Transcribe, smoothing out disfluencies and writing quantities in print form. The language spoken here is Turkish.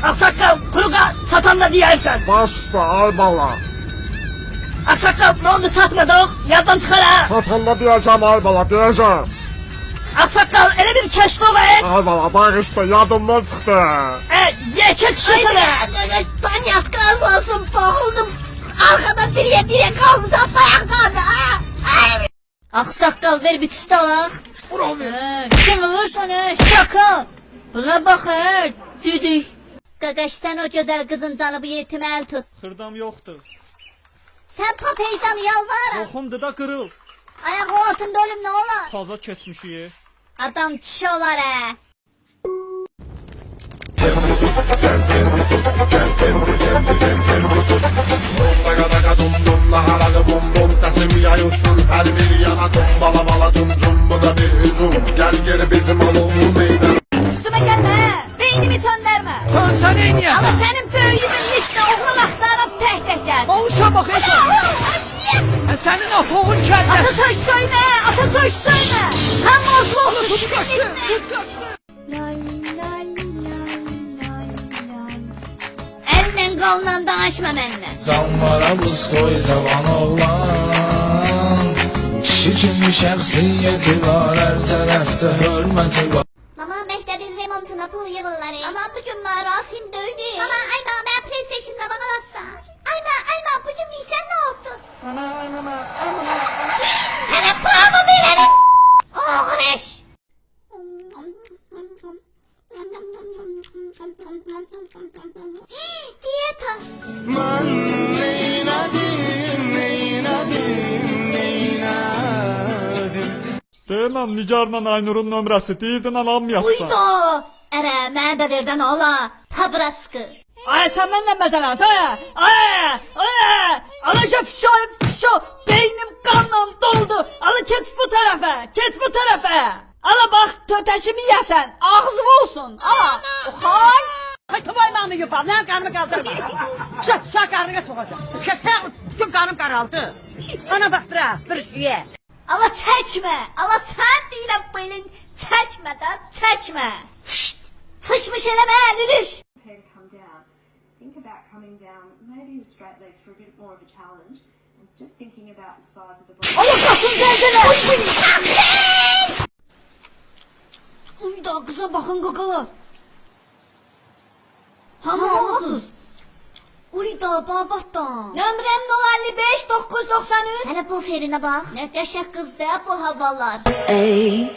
Aksakal kuruğa satan da diyersen. Başla ay bala. Aksakal ne oldu satmadık? Yaddan çıkar ha. Satan da diyeceğim ay bala diyeceğim. Aksakal ele bir keşke o be. Ay bala bak işte yadımdan çıktı. Yeke çıkasana. Tanyak gaz olsun boğuldum. Arkada dire kaldı ayakta. Aksakal ver bir tüstalak. Kim olursan şaka. Buna bakır. Düdük. Qaqaş sen o güzel kızın canı bu yetime el tut. Xırdam yoxdur. Sen papeyzanı yalvar. Oxumdur da qırıl. Ayağı altında ölüm ne olar? Taza keçmişik. Adam çişi olar he. Sesim yayılsın her bir yana bala bala cum cum bu da bir hüzum. Gel geri bizim alalım meydan. Üstüme gelme. Beynimi söndürme. Sen eyniyə. Ama senin böyüğümün üstüne oğlum aktarıp tek gel. Oluşa bax heç. Sənin atoğun kəlləsi. Atasoy söyle. Atasoy söyle. Hem ozlu olur. Tut qaşı. Tut qaşı. Elden qolundan danışma mənlə. Canlara buz koy zaman oğlan. Kişi kimi şəxsiyyəti var, hər tərəfdə hörməti var. Mama məktəbin remontuna pul yığırlar. Ama bugün marasim dövdü. Mama ayma ben PlayStation'da bakalasam. Ayma bugün bilsen ne oldu? Sana paramı verelim. Oh reş. Diyeta. Deyirəm Nigarla Aynurun nömrəsi deyirdin alamıyasın. Uydu. Ərə, mənə də verdən ola. Tabratskı. Sen benimle mesela. Alacak fişo. Beynim kanla doldu. Ala geç bu tarafa. Geç bu tarafa. Ala bak töteşimi yesen. Ağzı olsun. Ala. Okan. Hay tabaynağını yupar, ne karnımı kaldırma. Şak karnına sokacağım. Tüm karnım karaldı. Bana bak bir şeye. Ala çəkmə. Ala sən deyirəm belin çəkmə də, çəkmə. Şşt! Fışmış eləmə, lülüş. Come down. Think about coming down, maybe in straight legs for a bit more of a challenge, and just thinking about the sides of the body. Allah qasın gəldənə. Uy da kıza bakın kakalar. Hamı qız. Uy da babatdan. Nömrəm 055 993. Hele bu ferine bak. Nə qəşəng qız da bu havalar. Ey